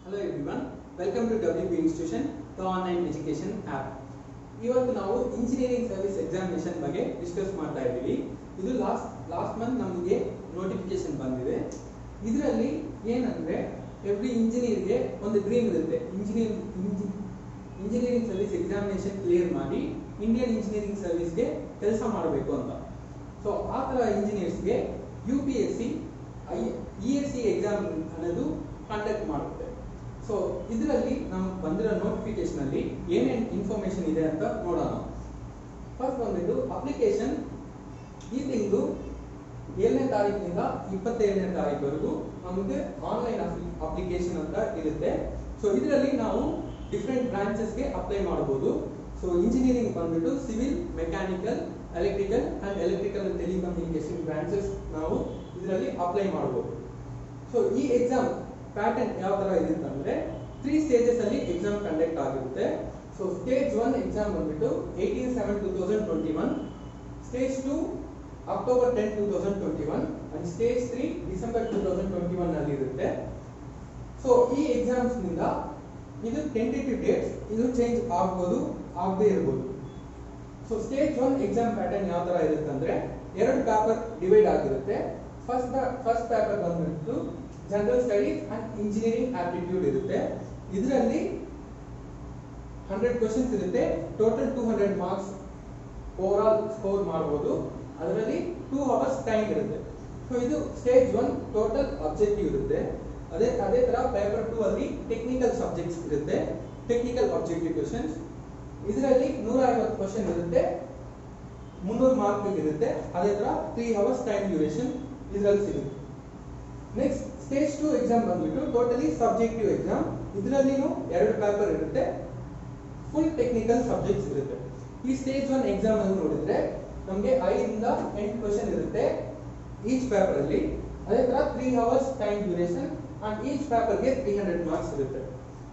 Hello everyone, welcome to WP Institution, the online education app. ಇವತ್ತು ನಾವು engineering service examination ಬಗ್ಗೆ discuss ಮಾಡ್ತಾ ಇದ್ದೀವಿ. ಇದು ಲಾಸ್ಟ್ ಮಂತ್ ನಮಗೆ ನೋಟಿಫಿಕೇಶನ್ ಬಂದಿದೆ. ಇದರಲ್ಲಿ ಏನಂದ್ರೆ ಎವ್ರಿ ಇಂಜಿನಿಯರ್ಗೆ ಒಂದು ಡ್ರೀಮ್ ಇರುತ್ತೆ, ಇಂಜಿನಿಯರಿಂಗ್ ಸರ್ವಿಸ್ ಎಕ್ಸಾಮಿನೇಷನ್ ಕ್ಲಿಯರ್ ಮಾಡಿ ಇಂಡಿಯನ್ ಇಂಜಿನಿಯರಿಂಗ್ ಸರ್ವಿಸ್ಗೆ ಕೆಲಸ ಮಾಡಬೇಕು ಅಂತ. ಸೊ ಆ ಥರ ಇಂಜಿನಿಯರ್ಸ್ಗೆ UPSC ESE ಎಕ್ಸಾಮ್ ಅನ್ನೋದು ಕಂಡಕ್ಟ್ ಮಾಡುತ್ತೆ. ಸೊ ಇದರಲ್ಲಿ ನಮ್ಗೆ ಬಂದಿರೋ ನೋಟಿಫಿಕೇಶನ್ ಅಲ್ಲಿ ಏನೇನು ಇನ್ಫಾರ್ಮೇಶನ್ ಇದೆ ಅಂತ ನೋಡೋಣ. ಫಸ್ಟ್ ಬಂದ್ಬಿಟ್ಟು ಅಪ್ಲಿಕೇಶನ್ ಈ ತಿಂಗಳು 7ನೇ ತಾರೀಕಿನಿಂದ 27ನೇ ತಾರೀಕುವರೆಗೂ ನಮಗೆ ಆನ್ಲೈನ್ ಅಪ್ಲಿಕೇಶನ್ ಅಂತ ಇರುತ್ತೆ. ಸೊ ಇದರಲ್ಲಿ ನಾವು ಡಿಫ್ರೆಂಟ್ ಬ್ರಾಂಚಸ್ಗೆ ಅಪ್ಲೈ ಮಾಡಬಹುದು. ಸೊ ಇಂಜಿನಿಯರಿಂಗ್ ಬಂದ್ಬಿಟ್ಟು civil, mechanical, electrical and telecommunication branches ನಾವು ಇದರಲ್ಲಿ ಅಪ್ಲೈ ಮಾಡಬಹುದು. ಸೊ ಈ ಎಕ್ಸಾಮ್ ಪ್ಯಾಟರ್ನ್ ಯಾವ ತರ ಇರುತ್ತೆ ಅಂದ್ರೆ 3 ಸ್ಟೇಜಸ್ ಅಲ್ಲಿ ಎಕ್ಸಾಮ್ ಕಂಡಕ್ಟ್ ಆಗಿರುತ್ತೆ. ಸೊ ಸ್ಟೇಜ್ 1 ಎಕ್ಸಾಮ್ ಬಂದ್ಬಿಟ್ಟು 18/7/2021, stage 2 October 10, 2021 and stage 3 December 2021 ಅಲ್ಲಿ ಇರುತ್ತೆ. ಸೊ ಈ ಎಕ್ಸಾಮ್ಸ್ ನಿಂದ ಇದು ಟೆಂಟೇಟಿವ್ ಡೇಟ್ಸ್, ಇದು ಚೇಂಜ್ ಆಗಬಹುದು, ಆಗದೇ ಇರಬಹುದು. ಸೊ ಸ್ಟೇಜ್ 1 ಎಕ್ಸಾಮ್ ಪ್ಯಾಟರ್ನ್ ಯಾವ ತರ ಇರುತ್ತೆ ಅಂದ್ರೆ 2 ಪೇಪರ್ ಡಿವೈಡ್ ಆಗಿರುತ್ತೆ. ಫಸ್ಟ್ ಪೇಪರ್ ಬಂದ್ಬಿಟ್ಟು general studies and engineering aptitude ಇರುತ್ತೆ. ಇದರಲ್ಲಿ 100 ಕ್ವೆಶ್ಚನ್ಸ್ ಇರುತ್ತೆ. Total 200 marks over all score ಮಾಡಬಹುದು. ಅದರಲ್ಲಿ 2 ಅವರ್ಸ್ ಟೈಮ್ ಇರುತ್ತೆ. ಸೊ ಇದು ಸ್ಟೇಜ್ 1 ಟೋಟಲ್ ಆಬ್ಜೆಕ್ಟಿವ್ ಇರುತ್ತೆ. ಅದೇ ತರ ಪೇಪರ್ 2 ಅಲ್ಲಿ ಟೆಕ್ನಿಕಲ್ ಸಬ್ಜೆಕ್ಟ್ಸ್ ಇರುತ್ತೆ, ಟೆಕ್ನಿಕಲ್ ಆಬ್ಜೆಕ್ಟಿವ್ ಕ್ವೆಶ್ಚನ್ಸ್. ಇದರಲ್ಲಿ 150 ಕ್ವೆಶ್ಚನ್ ಇರುತ್ತೆ, 300 ಮಾರ್ಕ್ ಇರುತ್ತೆ. ಅದೇ ತರ 3 ಅವರ್ಸ್ ಟೈಮ್ ಡ್ಯೂರೇಷನ್ ಇದರಲ್ಲಿ ಸಿಗುತ್ತೆ. ನೆಕ್ಸ್ಟ್ ಸ್ಟೇಜ್ 2 ಎಕ್ಸಾಮ್ ಬಂದ್ಬಿಟ್ಟು ಟೋಟಲಿ ಸಬ್ಜೆಕ್ಟಿವ್ ಎಕ್ಸಾಮ್. ಇದರಲ್ಲಿ 2 ಪೇಪರ್ ಇರುತ್ತೆ, ಫುಲ್ ಟೆಕ್ನಿಕಲ್ ಸಬ್ಜೆಕ್ಟ್ಸ್ ಇರುತ್ತೆ. ಈ ಸ್ಟೇಜ್ 1 ಎಕ್ಸಾಮ್ ಅನ್ನು ನೋಡಿದ್ರೆ ನಮಗೆ 5 ಇಂದ 8 ಕ್ವೆಶ್ಚನ್ ಇರುತ್ತೆ ಈಚ್ ಪೇಪರ್ ಅಲ್ಲಿ. ಅದೇ ತರ 3 hours time duration and each ಪೇಪರ್ಗೆ 300 ಮಾರ್ಕ್ಸ್ ಇರುತ್ತೆ.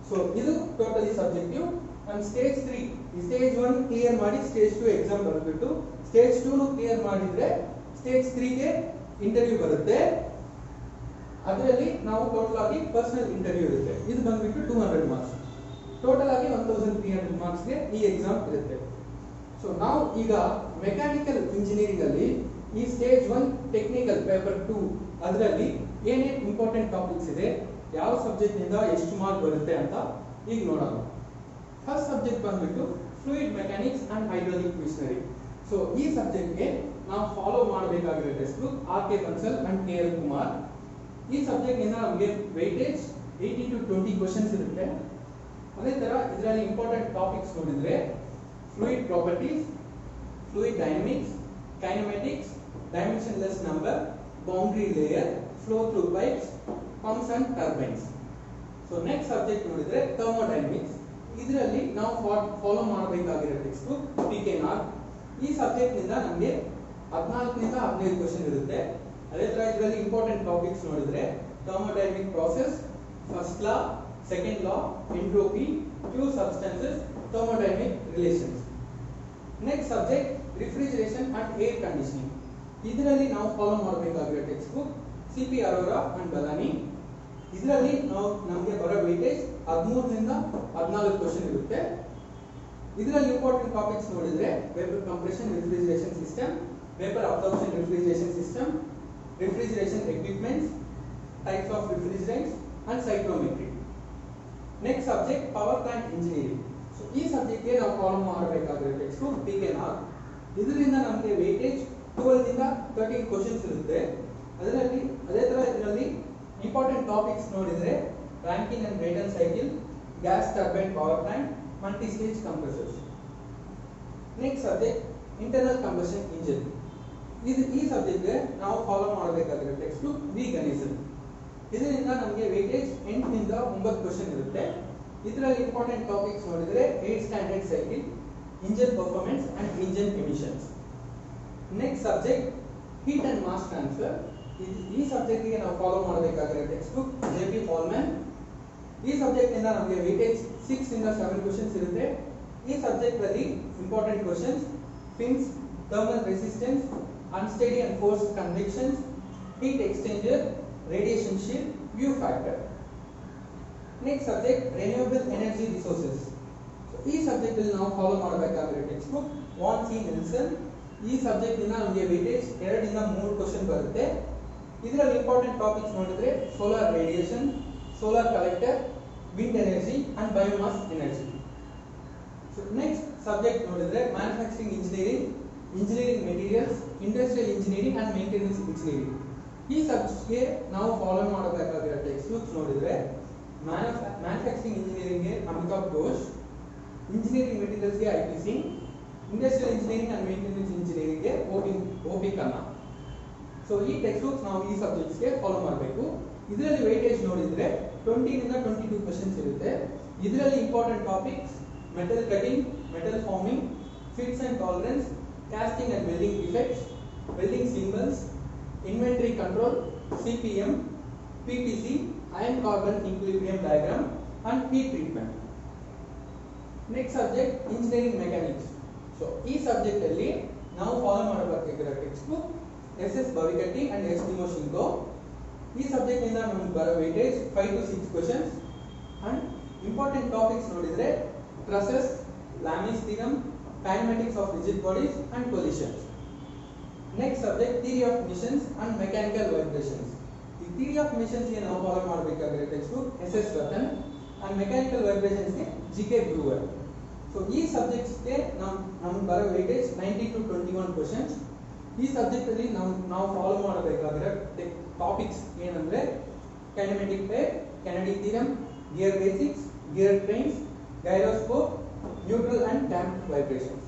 ಸೊ ಇದು ಟೋಟಲಿ ಸಬ್ಜೆಕ್ಟಿವ್. ಅಂಡ್ ಸ್ಟೇಜ್ 3 ಈ ಸ್ಟೇಜ್ 1 ಕ್ಲಿಯರ್ ಮಾಡಿ ಸ್ಟೇಜ್ 2 ಎಕ್ಸಾಮ್ ಬಂದ್ಬಿಟ್ಟು ಸ್ಟೇಜ್ 2 ಕ್ಲಿಯರ್ ಮಾಡಿದ್ರೆ ಸ್ಟೇಜ್ 3 ಗೆ ಇಂಟರ್ವ್ಯೂ ಬರುತ್ತೆ. ಅದರಲ್ಲಿ ನಾವು ಟೋಟಲ್ ಆಗಿ ಪರ್ಸನಲ್ ಇಂಟರ್ವ್ಯೂ ಇರುತ್ತೆ. ಇದು ಬಂದ್ಬಿಟ್ಟು 200 ಮಾರ್ಕ್ಸ್. ಟೋಟಲ್ ಆಗಿ 1300 ಮಾರ್ಕ್ಸ್ ಗೆ ಈ ಎಕ್ಸಾಮ್ ಇರುತ್ತೆ. ಸೊ ನಾವು ಈಗ ಮೆಕ್ಯಾನಿಕಲ್ ಇಂಜಿನಿಯರಿಂಗ್ ಅಲ್ಲಿ ಈ ಸ್ಟೇಜ್ 1 ಟೆಕ್ನಿಕಲ್ ಪೇಪರ್ 2 ಅದರಲ್ಲಿ ಏನೇನು ಇಂಪಾರ್ಟೆಂಟ್ ಟಾಪಿಕ್ಸ್ ಇದೆ, ಯಾವ ಸಬ್ಜೆಕ್ಟ್ ನಿಂದ ಎಷ್ಟು ಮಾರ್ಕ್ ಬರುತ್ತೆ ಅಂತ ಈಗ ನೋಡೋಣ. ಫಸ್ಟ್ ಸಬ್ಜೆಕ್ಟ್ ಬಂದ್ಬಿಟ್ಟು fluid mechanics and hydraulic machinery. So ಈ ಸಬ್ಜೆಕ್ಟ್ಗೆ ನಾವು ಫಾಲೋ ಮಾಡಬೇಕಾಗಿರೋ text book R.K. Bansal and K.L. Kumar. ಈ ಸಬ್ಜೆಕ್ಟ್ ಇಂದ ನಮಗೆ ವೆಯ್ಟೇಜ್ 80 to 20 ಕ್ವೆಶ್ಚನ್ಸ್ ಇರುತ್ತೆ. ಅದೇ ತರ ಇದರಲ್ಲಿ ಇಂಪಾರ್ಟೆಂಟ್ ಟಾಪಿಕ್ಸ್ ನೋಡಿದ್ರೆ fluid properties, fluid dynamics, kinematics, dimensionless number, boundary layer, flow through pipes, pumps and turbines. So next subject ನೋಡಿದ್ರೆ thermodynamics. ಇದರಲ್ಲಿ ನಾವು ಫಾಲೋ ಮಾಡಬೇಕಾಗಿರೋ ಟೆಕ್ಸ್ಟ್ ಬುಕ್ PK. ಈ ಸಬ್ಜೆಕ್ಟ್ ನಿಂದ ನಮಗೆ 14 ಇಂದ 15 ಕ್ವೆಶ್ಚನ್ ಇರುತ್ತೆ. ಅದೇ ತರ ಇದರಲ್ಲಿ ಇಂಪಾರ್ಟೆಂಟ್ ಟಾಪಿಕ್ಸ್ ನೋಡಿದ್ರೆ thermodynamic process, first law, second law, entropy, pure substances, thermodynamic relations. Next subject refrigeration and air conditioning. ಇದರಲ್ಲಿ ನಾವು ಫಾಲೋ ಮಾಡಬೇಕಾಗಿರೋ text book CP Arora and Balani. ಇದರಲ್ಲಿ ನಮಗೆ ಬರೋ ವೇಟೇಜ್ 13 ಇಂದ 14 ಕ್ವೆಶ್ಚನ್ ಇರುತ್ತೆ. ಇದರಲ್ಲಿ ಇಂಪಾರ್ಟೆಂಟ್ ಟಾಪಿಕ್ಸ್ ನೋಡಿದ್ರೆ vapour compression refrigeration system, vapour absorption refrigeration system, refrigeration equipments, types of refrigerants and cyclometry. Next subject power plant engineering. So ಈ subject ಗೆ ನಾವು ಫಾಲೋ ಮಾಡಬೇಕಾಗಿರೋ ಟೆಕ್ಸ್ಟ್ ಬುಕ್ PK. ಇದರಿಂದ ನಮಗೆ ವೇಟೇಜ್ 12 ಇಂದ 13 ಕ್ವೆಶ್ಚನ್ಸ್ ಇರುತ್ತೆ. ಅದೇ ತರ ಇದರಲ್ಲಿ ಇಂಪಾರ್ಟೆಂಟ್ ಟಾಪಿಕ್ಸ್ ನೋಡಿದ್ರೆ Rankine and Brayton cycle, gas turbine power plant, multi stage compressors. Next subject internal combustion engine. ಈ ಸಬ್ಜೆಕ್ಟ್ ಗೆ ನಾವು ಫಾಲೋ ಮಾಡಬೇಕಾಗಿರೋ ಟೆಕ್ಸ್ಟ್ ಬುಕ್ V. Ganesan. ಇದರಿಂದ ನಮಗೆ ವೇಟೇಜ್ 8 ಇಂದ 9 ಕ್ವೆಶ್ಚನ್ ಇರುತ್ತೆ. ಇದರಲ್ಲಿ ಇಂಪಾರ್ಟೆಂಟ್ ಟಾಪಿಕ್ಸ್ ನೋಡಿದ್ರೆ 8 standard cycle, engine performance and engine emissions. Next subject heat and mass transfer. ಈ ಸಬ್ಜೆಕ್ಟ್ ಗೆ ನಾವು ಫಾಲೋ ಮಾಡಬೇಕಾಗಿರೋ ಟೆಕ್ಸ್ಟ್ ಬುಕ್ JP Paulman. ಈ ಸಬ್ಜೆಕ್ಟ್ ಇಂದ ನಮಗೆ ವೇಟೇಜ್ 6 ಇಂದ 7 ಕ್ವೆಶ್ಚನ್ಸ್ ಇರುತ್ತೆ. ಈ ಸಬ್ಜೆಕ್ಟ್ ಅಲ್ಲಿ important questions fins, thermal resistance, unsteady and forced convections, heat exchanger, radiation shield, view factor. Next subject renewable energy resources. ಈ ಸಬ್ಜೆಕ್ಟ್ ಅಲ್ಲಿ ನಾವು ಫಾಲೋ ಮಾಡಬೇಕಾಗಿರೋ text book Vaughn C Nelson. ಈ ಸಬ್ಜೆಕ್ಟ್ ಇಂದ ನಮಗೆ ವೇಟೇಜ್ 2 ಇಂದ 3 ಕ್ವೆಶ್ಚನ್ ಬರುತ್ತೆ. ಇದರಲ್ಲಿ ಇಂಪಾರ್ಟೆಂಟ್ ಟಾಪಿಕ್ಸ್ ನೋಡಿದ್ರೆ solar radiation, solar collector, wind energy and biomass energy. So next subject ನೋಡಿದ್ರೆ manufacturing engineering, engineering materials, industrial engineering and maintenance engineering. ಈ ಸಬ್ಜೆಕ್ಟ್ಗೆ ನಾವು ಫಾಲೋ ಮಾಡಬೇಕಾಗಿರೋ ಟೆಕ್ಸ್ಟ್ ಬುಕ್ಸ್ ನೋಡಿದ್ರೆ ಮ್ಯಾನುಫ್ಯಾಕ್ಚರಿಂಗ್ ಇಂಜಿನಿಯರಿಂಗ್ಗೆ Amitabh Ghosh, engineering ಮೆಟೀರಿಯಲ್ಸ್ಗೆ IP Singh, industrial engineering and maintenance ಇಂಜಿನಿಯರಿಂಗ್ಗೆ OP Khanna. So ಈ text books ನಾವು ಈ ಸಬ್ಜೆಕ್ಟ್ಸ್ಗೆ ಫಾಲೋ ಮಾಡಬೇಕು. ಇದರಲ್ಲಿ ವೇಟೇಜ್ ನೋಡಿದ್ರೆ 20 ಇಂದ 22 ಕ್ವೆಶ್ಚನ್ಸ್ ಇರುತ್ತೆ. ಇದರಲ್ಲಿ important topics metal cutting, metal farming, fits and tolerance, casting and welding defects, welding symbols, inventory control, CPM, PTC, iron carbon equilibrium diagram and heat treatment. Next subject engineering mechanics. So ಈ subject ಅಲ್ಲಿ ನಾವು follow ಮಾಡಬೇಕಾಗಿರೋ text book SS Bhaviketti and S Timoshenko. ಈ subject ಇಂದ ನಮಗೆ ಬರೋ weightage 5 to 6 questions and important topics ನೋಡಿದ್ರೆ trusses, Lami's theorem, kinematics of rigid bodies and collisions. Next subject theory of missions and mechanical vibrations. The theory of missions ಗೆ ನಾವು follow ಮಾಡಬೇಕಾಗಿರೋ text book SS Ratan and mechanical vibrations ಗೆ GK Brewer. So ಈ subjects ಗೆ ನಮಗೆ ಬರೋ weightage 90 to 21 questions. ಈ subject ಅಲ್ಲಿ ನಾವು ಫಾಲೋ ಮಾಡಬೇಕಾಗಿರೋ ಟಾಪಿಕ್ಸ್ ಏನಂದ್ರೆ kinematic type, Kennedy theorem, gear basics, gear trains, gyroscope, neutral and damped vibrations.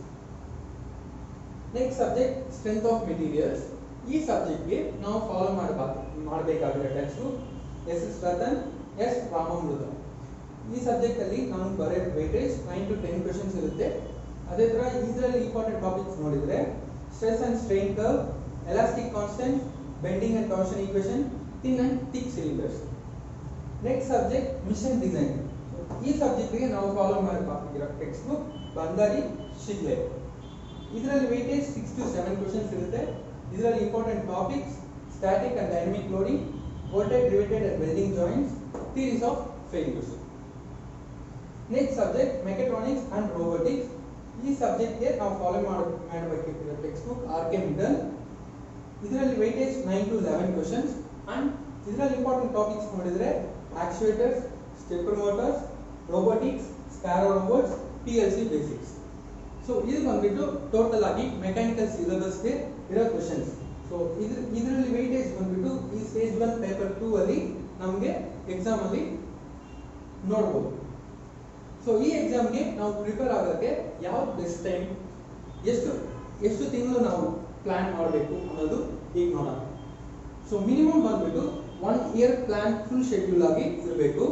Next subject strength of materials. ಈ ಸಬ್ಜೆಕ್ಟ್ ಗೆ ನಾವು ಫಾಲೋ ಮಾಡಬೇಕಾಗಿರೋ text book SS Ratan, S Ramamrutham. ಈ ಸಬ್ಜೆಕ್ಟ್ ಅಲ್ಲಿ ನಮಗೆ ಬರೋ ವೇಟೇಜ್ 9 to 10 ಕ್ವೆಶ್ಚನ್ಸ್ ಇರುತ್ತೆ. ಅದೇ ತರ ಇದರಲ್ಲಿ ಇಂಪಾರ್ಟೆಂಟ್ ಟಾಪಿಕ್ಸ್ ನೋಡಿದ್ರೆ stress and strain curve, elastic constant, bending and torsion equation, thin and thick cylinders. Next subject machine design. ಈ ಸಬ್ಜೆಕ್ಟ್ ಗೆ ನಾವು ಫಾಲೋ ಮಾಡಬೇಕಾಗಿರೋ ಟೆಕ್ಸ್ಟ್ ಬುಕ್ ಬಂದಾರಿ ಶಿಗ್ಲೆ. ಇದರಲ್ಲಿ ವೇಟೇಜ್ 6 to 7 ಕ್ವೆಶ್ಚನ್ಸ್ ಇರುತ್ತೆ. ಇದರಲ್ಲಿ important topics static and dynamic loading, voltage riveted and welding joints, theories of failures. Next subject mechatronics and robotics. ಈ subject ಗೆ ನಾವು ಫಾಲೋ ಮಾಡಬೇಕಿರೋ ಟೆಕ್ಸ್ಟ್ ಬುಕ್ RK Mittal. ಇದರಲ್ಲಿ weightage 9 to 11 questions and ಇದರಲ್ಲಿ important topics ನೋಡಿದ್ರೆ actuators, stepper motors, robotics, sparrow robots, PLC basics. So ಇದು ಬಂದ್ಬಿಟ್ಟು total ಆಗಿ ಮೆಕ್ಯಾನಿಕಲ್ ಸಿಲೆಬಸ್ ಗೆ ಇರೋ ಕ್ವೆಶ್ಚನ್ಸ್. ಸೊ ಇದರಲ್ಲಿ ವೇಟೇಜ್ ಬಂದ್ಬಿಟ್ಟು ಈ ಸ್ಟೇಜ್ 1 ಪೇಪರ್ 2 ಅಲ್ಲಿ ನಮಗೆ ಎಕ್ಸಾಮ್ ಅಲ್ಲಿ ನೋಡಬಹುದು. ಸೊ ಈ ಎಕ್ಸಾಮ್ಗೆ ನಾವು ಪ್ರಿಪೇರ್ ಆಗೋಕ್ಕೆ ಯಾವ್ದು ಬೆಸ್ಟ್ ಟೈಮ್, ಎಷ್ಟು ತಿಂಗಳು ನಾವು ಪ್ಲಾನ್ ಮಾಡಬೇಕು ಅನ್ನೋದು ಈಗ ನೋಡೋಣ. ಸೊ ಮಿನಿಮಮ್ ಬಂದ್ಬಿಟ್ಟು 1 ಇಯರ್ ಪ್ಲಾನ್ ಫುಲ್ ಶೆಡ್ಯೂಲ್ ಆಗಿ ಇರಬೇಕು.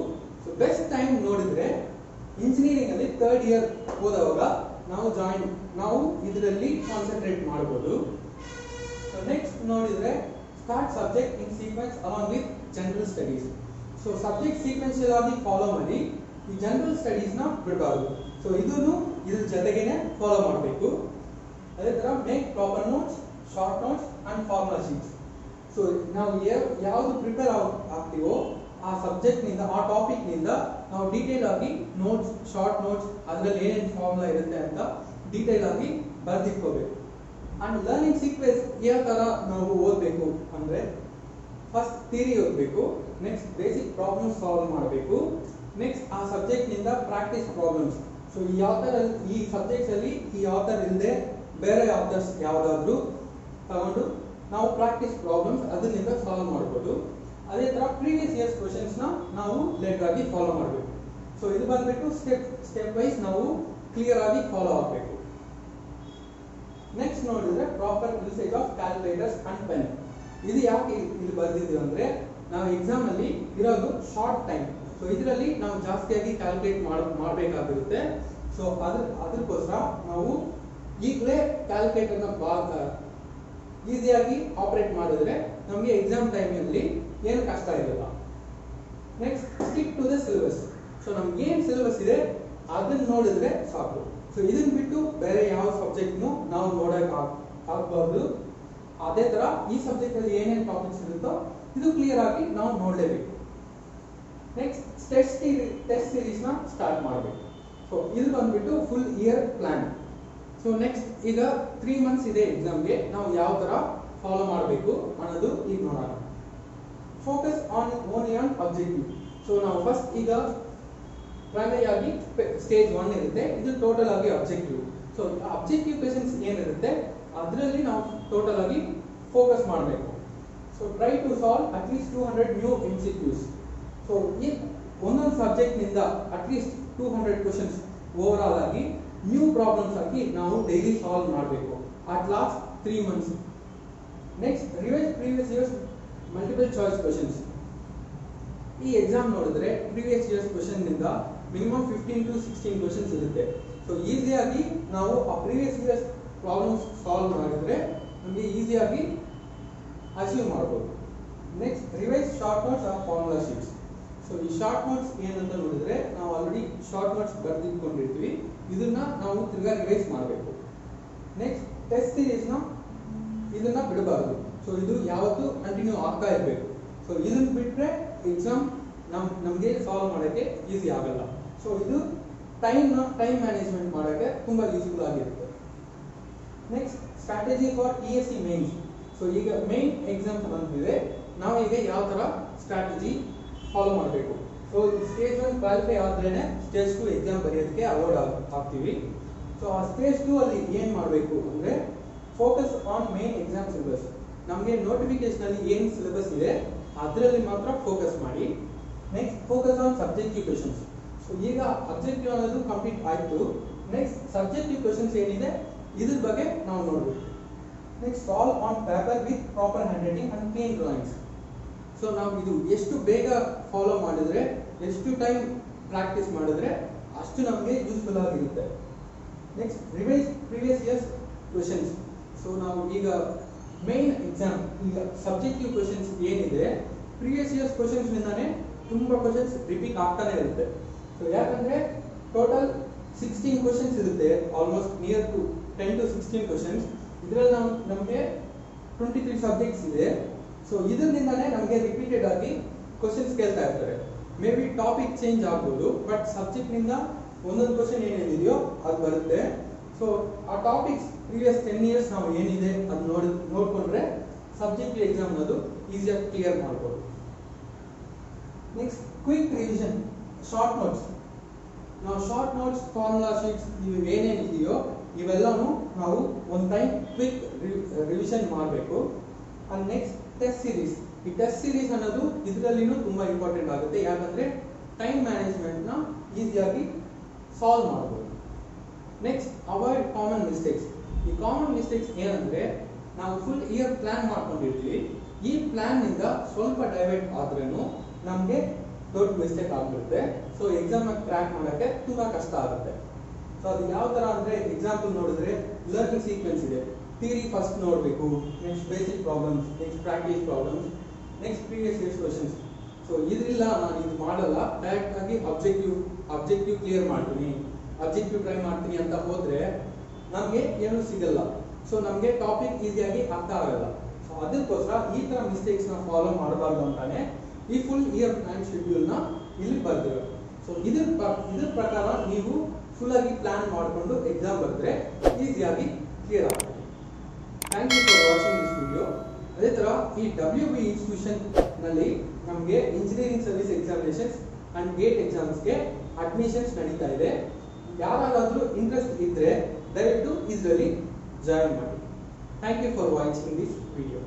ಸೊ ಬೆಸ್ಟ್ ಟೈಮ್ ನೋಡಿದ್ರೆ ಇಂಜಿನಿಯರಿಂಗ್ ಅಲ್ಲಿ 3rd ಇಯರ್ ಹೋದವಾಗ ನಾವು ಇದರಲ್ಲಿ ಕಾನ್ಸಂಟ್ರೇಟ್ ಮಾಡಬಹುದು. ಸೊ ನೆಕ್ಸ್ಟ್ ನೋಡಿದ್ರೆ start subject in sequence along with general studies. So subject sequential ಆಗಿ ಫಾಲೋ ಮಾಡಿ, ಈ ಜನರಲ್ ಸ್ಟಡೀಸ್ ನ ಬಿಡಬಾರದು. ಸೊ ಇದನ್ನು ಇದ್ರ ಜೊತೆಗೇನೆ ಫಾಲೋ ಮಾಡಬೇಕು. ಅದೇ ತರ make proper notes, short notes and formula sheets. So ನಾವು ಯಾವುದು ಪ್ರಿಪೇರ್ ಆಗ್ತೀವೋ ಆ ಸಬ್ಜೆಕ್ಟ್ ನಿಂದ, ಆ ಟಾಪಿಕ್ ನಿಂದ ನಾವು ಡೀಟೇಲ್ ಆಗಿ ನೋಟ್ಸ್, ಶಾರ್ಟ್ ನೋಟ್ಸ್, ಅದರಲ್ಲಿ ಏನೇನು ಫಾರ್ಮುಲಾ ಇರುತ್ತೆ ಅಂತ ಡೀಟೇಲ್ ಆಗಿ ಬರ್ದಿಟ್ಕೋಬೇಕು. ಅಂಡ್ ಲರ್ನಿಂಗ್ ಸೀಕ್ವೆನ್ಸ್ ಯಾವ ತರ ನಾವು ಓದಬೇಕು ಅಂದ್ರೆ ಫಸ್ಟ್ ಥಿಯರಿ ಓದಬೇಕು, ನೆಕ್ಸ್ಟ್ ಬೇಸಿಕ್ ಪ್ರಾಬ್ಲಮ್ಸ್ ಸಾಲ್ವ್ ಮಾಡಬೇಕು, ನೆಕ್ಸ್ಟ್ ಆ ಸಬ್ಜೆಕ್ಟ್ ನಿಂದ ಪ್ರಾಕ್ಟೀಸ್ ಪ್ರಾಬ್ಲಮ್ಸ್. ಸೊ ಈ ಆಥರ್ ಈ ಸಬ್ಜೆಕ್ಟ್ಸ್ ಅಲ್ಲಿ ಈ ಆಥರ್ ಇಲ್ಲದೆ ಬೇರೆ ಆಥರ್ಸ್ ಯಾವ್ದಾದ್ರು ತಗೊಂಡು ನಾವು ಪ್ರಾಕ್ಟೀಸ್ ಪ್ರಾಬ್ಲಮ್ಸ್ ಅದರಿಂದ ಸಾಲ್ವ್ ಮಾಡಬಹುದು. ಅದೇ ತರ ಪ್ರೀವಿಯಸ್ ಇಯರ್ಸ್ ಕ್ವೆಶ್ಚನ್ಸ್ ನ ನಾವು ಲೇಟರ್ ಆಗಿ ಫಾಲೋ ಮಾಡಬೇಕು. ಸೊ ಇದು ಬಂದ್ಬಿಟ್ಟು ಸ್ಟೆಪ್ ವೈಸ್ ನಾವು ಕ್ಲಿಯರ್ ಆಗಿ ಫಾಲೋ ಆಗಬೇಕು. ನೆಕ್ಸ್ಟ್ ನೋಡಿದ್ರೆ proper usage of calculators and pen. ಇದು ಯಾಕೆ ಇಲ್ಲಿ ಬರ್ದಿದ್ದೀವಿ ಅಂದ್ರೆ ನಾವು ಎಕ್ಸಾಮ್ ಅಲ್ಲಿ ಇರೋದು ಶಾರ್ಟ್ ಟೈಮ್. ಸೊ ಇದರಲ್ಲಿ ನಾವು ಜಾಸ್ತಿಯಾಗಿ ಕ್ಯಾಲ್ಕುಲೇಟ್ ಮಾಡಬೇಕಾಗಿರುತ್ತೆ. ಸೊ ಅದಕ್ಕೋಸ್ಕರ ನಾವು ಈಗಲೇ ಕ್ಯಾಲ್ಕುಲೇಟರ್ನ ಈಸಿಯಾಗಿ ಆಪರೇಟ್ ಮಾಡಿದ್ರೆ ನಮಗೆ ಎಕ್ಸಾಮ್ ಟೈಮಲ್ಲಿ ಏನು ಕಷ್ಟ ಇರಲ್ಲ. Next stick to the syllabus. So ನಮ್ಗೆ ಏನು ಸಿಲೆಬಸ್ ಇದೆ ಅದನ್ನ ನೋಡಿದ್ರೆ ಸಾಕು. ಸೊ ಇದನ್ನ ಬಿಟ್ಟು ಬೇರೆ ಯಾವ ಸಬ್ಜೆಕ್ಟ್ನು ನಾವು ನೋಡಕ್ ಆಗಬಾರ್ದು. ಅದೇ ತರ ಈ ಸಬ್ಜೆಕ್ಟ್ ಅಲ್ಲಿ ಏನೇನು ಟಾಪಿಕ್ಸ್ ಇರುತ್ತೋ ಇದು ಕ್ಲಿಯರ್ ಆಗಿ ನಾವು ನೋಡಲೇಬೇಕು. ನೆಕ್ಸ್ಟ್ ಟೆಸ್ಟ್ ಸೀರೀಸ್ ನ ಸ್ಟಾರ್ಟ್ ಮಾಡಬೇಕು. ಸೊ ಇದು ಬಂದ್ಬಿಟ್ಟು full year plan. So next ಈಗ 3 ಮಂತ್ಸ್ ಇದೆ ಎಕ್ಸಾಮ್ಗೆ, ನಾವು ಯಾವ ತರ ಫಾಲೋ ಮಾಡಬೇಕು ಅನ್ನೋದು ಈಗ ನೋಡೋಣ. Focus only on objective. So ನಾವು ಫಸ್ಟ್ ಈಗ ಪ್ರೈಮರಿ ಆಗಿ ಸ್ಟೇಜ್ 1 ಇರುತ್ತೆ, ಇದು ಟೋಟಲ್ ಆಗಿ ಅಬ್ಜೆಕ್ಟಿವ್. ಸೊ ಅಬ್ಜೆಕ್ಟಿವ್ ಕ್ವೆಶ್ಚನ್ಸ್ ಏನಿರುತ್ತೆ ಅದರಲ್ಲಿ ನಾವು ಟೋಟಲ್ ಆಗಿ ಫೋಕಸ್ ಮಾಡಬೇಕು. So try to solve at least 200 new MCQs. So ಈ ಒಂದೊಂದು ಸಬ್ಜೆಕ್ಟ್ ನಿಂದ ಅಟ್ಲೀಸ್ಟ್ 200 ಕ್ವೆಶ್ಚನ್ಸ್ ಓವರ್ ಆಲ್ ಆಗಿ ನ್ಯೂ ಪ್ರಾಬ್ಲಮ್ಸ್ ಆಗಿ ನಾವು ಡೈಲಿ ಸಾಲ್ವ್ ಮಾಡಬೇಕು at last 3 months. Next revise previous years multiple choice questions. ಈ ಎಕ್ಸಾಮ್ ನೋಡಿದ್ರೆ ಪ್ರೀವಿಯಸ್ ಇಯರ್ಸ್ ಕ್ವೆಶ್ಚನ್ ನಿಂದ ಮಿನಿಮಮ್ 15 to 16 ಕ್ವೆಶ್ಚನ್ಸ್ ಇರುತ್ತೆ. ಸೊ ಈಸಿಯಾಗಿ ನಾವು ಆ ಪ್ರೀವಿಯಸ್ ಇಯರ್ಸ್ ಪ್ರಾಬ್ಲಮ್ಸ್ ಸಾಲ್ವ್ ಮಾಡಿದ್ರೆ ನಮಗೆ ಈಸಿಯಾಗಿ ಅಚೀವ್ ಮಾಡ್ಬೋದು. Next revise short notes of formula sheets. So ಈ ಶಾರ್ಟ್ ನೋಟ್ಸ್ ಏನಂತ ನೋಡಿದ್ರೆ ನಾವು ಆಲ್ರೆಡಿ ಶಾರ್ಟ್ ನೋಟ್ಸ್ ಬರೆದಿಟ್ಕೊಂಡಿರ್ತೀವಿ, ಇದನ್ನ ನಾವು ತಿರ್ಗಾ ರಿವೈಸ್ ಮಾಡಬೇಕು. ನೆಕ್ಸ್ಟ್ ಟೆಸ್ಟ್ ಸೀರೀಸ್ನ ಇದನ್ನ ಬಿಡಬಾರ್ದು. ಸೊ ಇದು ಯಾವತ್ತೂ ಕಂಟಿನ್ಯೂ ಆಗ್ತಾ ಇರಬೇಕು. ಸೊ ಇದನ್ನ ಬಿಟ್ಟರೆ ಎಕ್ಸಾಮ್ ನಮಗೆ ಸಾಲ್ವ್ ಮಾಡೋಕ್ಕೆ ಈಸಿ ಆಗಲ್ಲ. ಸೊ ಇದು ಟೈಮ್ ಮ್ಯಾನೇಜ್ಮೆಂಟ್ ಮಾಡೋಕ್ಕೆ ತುಂಬ ಯೂಸ್ಫುಲ್ ಆಗಿರುತ್ತೆ. Next strategy for ESE mains. So ಈಗ ಮೇನ್ ಎಕ್ಸಾಮ್ಸ್ ಬಂದಿದೆ, ನಾವು ಈಗ ಯಾವ ಥರ ಸ್ಟ್ರಾಟಜಿ ಫಾಲೋ ಮಾಡಬೇಕು. ಸೊ ಸ್ಟೇಜ್ 1 ಕ್ವಾಲಿಫೈ ಆದ್ರೇನೆ ಸ್ಟೇಜ್ 2 ಎಕ್ಸಾಮ್ ಬರೆಯೋದಕ್ಕೆ ಅವಾರ್ಡ್ ಆಗ್ತೀವಿ. ಸೊ ಆ ಸ್ಟೇಜ್ 2 ಅಲ್ಲಿ ಏನು ಮಾಡಬೇಕು ಅಂದರೆ focus on main exam syllabus. ನಮಗೆ ನೋಟಿಫಿಕೇಶನ್ ಅಲ್ಲಿ ಏನು ಸಿಲೆಬಸ್ ಇದೆ ಅದರಲ್ಲಿ ಮಾತ್ರ ಫೋಕಸ್ ಮಾಡಿ. Next focus on subjective questions. So ಈಗ ಅಬ್ಜೆಕ್ಟಿವ್ ಅನ್ನೋದು ಕಂಪ್ಲೀಟ್ ಆಯಿತು. ನೆಕ್ಸ್ಟ್ ಸಬ್ಜೆಕ್ಟಿವ್ ಕ್ವೆಶನ್ಸ್ ಏನಿದೆ ಇದ್ರ ಬಗ್ಗೆ ನಾವು ನೋಡಬೇಕು. Next solve on paper with proper hand writing and clean drawings. So ನಾವು ಇದು ಎಷ್ಟು ಬೇಗ ಫಾಲೋ ಮಾಡಿದ್ರೆ, ಎಷ್ಟು ಟೈಮ್ ಪ್ರಾಕ್ಟೀಸ್ ಮಾಡಿದ್ರೆ ಅಷ್ಟು ನಮಗೆ ಯೂಸ್ಫುಲ್ ಆಗಿರುತ್ತೆ. Next revise previous years questions. So ನಾವು ಈಗ ಮೇನ್ ಎಕ್ಸಾಮ್ ಈಗ ಸಬ್ಜೆಕ್ಟಿವ್ ಕ್ವೆಶನ್ಸ್ ಏನಿದೆ ಪ್ರೀವಿಯಸ್ ಇಯರ್ಸ್ ಕ್ವೆಶನ್ಸ್ ನಿಂದಾನೆ ತುಂಬ ಕ್ವೆಶನ್ಸ್ ರಿಪೀಟ್ ಆಗ್ತಾನೆ ಇರುತ್ತೆ. ಸೊ ಯಾಕಂದ್ರೆ ಟೋಟಲ್ 16 ಕ್ವೆಶನ್ಸ್ ಇರುತ್ತೆ, almost near to 10 to 16 questions. ಇದರಲ್ಲಿ ನಮಗೆ 23 ಸಬ್ಜೆಕ್ಟ್ಸ್ ಇದೆ. ಸೊ ಇದರಿಂದಾನೇ ನಮಗೆ ರಿಪೀಟೆಡ್ ಆಗಿ ಕ್ವೆಶನ್ಸ್ ಕೇಳ್ತಾ ಇರ್ತಾರೆ. ಮೇ ಬಿ ಟಾಪಿಕ್ ಚೇಂಜ್ ಆಗ್ಬೋದು, ಬಟ್ ಸಬ್ಜೆಕ್ಟ್ ನಿಂದ ಒಂದೊಂದು ಕ್ವೆಶನ್ ಏನೇನಿದೆಯೋ ಅದು ಬರುತ್ತೆ. ಸೊ ಆ ಟಾಪಿಕ್ಸ್ ಪ್ರೀವಿಯಸ್ 10 ಇಯರ್ಸ್ ನಾವು ಏನಿದೆ ಅದು ನೋಡಿಕೊಂಡ್ರೆ ಸಬ್ಜೆಕ್ಟಿವ್ ಎಕ್ಸಾಮ್ ಅನ್ನೋದು ಈಸಿಯಾಗಿ ಕ್ಲಿಯರ್ ಮಾಡ್ಬೋದು. Next quick revision short notes. ನಾವು ಶಾರ್ಟ್ ನೋಟ್ಸ್ ಫಾರ್ಮುಲಾ ಶೀಟ್ಸ್ ಇವು ಏನೇನಿದೆಯೋ ಇವೆಲ್ಲನೂ ನಾವು ಒಂದು ಟೈಮ್ ಕ್ವಿಕ್ ರಿವಿಷನ್ ಮಾಡಬೇಕು. And next test series. ಈ ಟೆಸ್ಟ್ ಸೀರೀಸ್ ಅನ್ನೋದು ಇದರಲ್ಲಿನೂ ತುಂಬ ಇಂಪಾರ್ಟೆಂಟ್ ಆಗುತ್ತೆ, ಯಾಕಂದರೆ ಟೈಮ್ ಮ್ಯಾನೇಜ್ಮೆಂಟ್ನ ಈಸಿಯಾಗಿ ಸಾಲ್ವ್ ಮಾಡ್ಬೋದು. Next avoid common mistakes. ಈ ಕಾಮನ್ ಮಿಸ್ಟೇಕ್ಸ್ ಏನಂದರೆ ನಾವು ಫುಲ್ ಇಯರ್ ಪ್ಲಾನ್ ಮಾಡ್ಕೊಂಡಿರ್ತೀವಿ, ಈ ಪ್ಲಾನ್ನಿಂದ ಸ್ವಲ್ಪ ಡೈವರ್ಟ್ ಆದ್ರೂ ನಮಗೆ ದೊಡ್ಡ ಮಿಸ್ಟೇಕ್ ಆಗಿಬಿಡುತ್ತೆ. ಸೊ ಎಕ್ಸಾಮಾಗಿ ಕ್ರ್ಯಾಕ್ ಮಾಡೋಕ್ಕೆ ತುಂಬ ಕಷ್ಟ ಆಗುತ್ತೆ. ಸೊ ಅದು ಯಾವ ಥರ ಅಂದರೆ ಎಕ್ಸಾಂಪಲ್ ನೋಡಿದ್ರೆ ಲರ್ನಿಂಗ್ ಸೀಕ್ವೆನ್ಸ್ ಇದೆ. ಥಿಯರಿ ಫಸ್ಟ್ ನೋಡಬೇಕು, next basic problems, next practice problems, next previous years questions. So ಇದರಿಂದ ನಾನು ಇದು ಮಾಡಲ್ಲ, ಡೈರೆಕ್ಟ್ ಆಗಿ ಅಬ್ಜೆಕ್ಟಿವ್ ಕ್ಲಿಯರ್ ಮಾಡ್ತೀನಿ, ಅಬ್ಜೆಕ್ಟಿವ್ ಟ್ರೈ ಮಾಡ್ತೀನಿ ಅಂತ ಹೋದರೆ ನಮಗೆ ಏನೂ ಸಿಗಲ್ಲ. ಸೊ ನಮಗೆ ಟಾಪಿಕ್ ಈಸಿಯಾಗಿ ಅರ್ಥ ಆಗಲ್ಲ. ಸೊ ಅದಕ್ಕೋಸ್ಕರ ಈ ಥರ ಮಿಸ್ಟೇಕ್ಸ್ನ ಫಾಲೋ ಮಾಡಬಾರ್ದು ಅಂತಾನೆ ಈ ಫುಲ್ ಇಯರ್ ಪ್ಲಾನ್ ಶೆಡ್ಯೂಲ್ನ ಇಲ್ಲಿ ಬರ್ದಿರೋ. ಸೊ ಇದ್ರ ಪ್ರಕಾರ ನೀವು ಫುಲ್ ಆಗಿ ಪ್ಲಾನ್ ಮಾಡಿಕೊಂಡು ಎಕ್ಸಾಮ್ ಬರೆದ್ರೆ ಈಸಿಯಾಗಿ ಕ್ಲಿಯರ್ ಆಗ್ತದೆ. Thank you for watching this video. ಅದೇ ಥರ ಈ WB ಇನ್ಸ್ಟಿಟ್ಯೂಷನ್ ನಲ್ಲಿ ನಮಗೆ engineering service examinations and GATE ಎಕ್ಸಾಮ್ಸ್ಗೆ ಅಡ್ಮಿಷನ್ಸ್ ನಡೀತಾ ಇದೆ. ಯಾರಾದರೂ ಇಂಟ್ರೆಸ್ಟ್ ಇದ್ದರೆ ದಯವಿಟ್ಟು ಇದರಲ್ಲಿ ಜಾಯಿನ್ ಮಾಡಿ. Thank you for watching this video.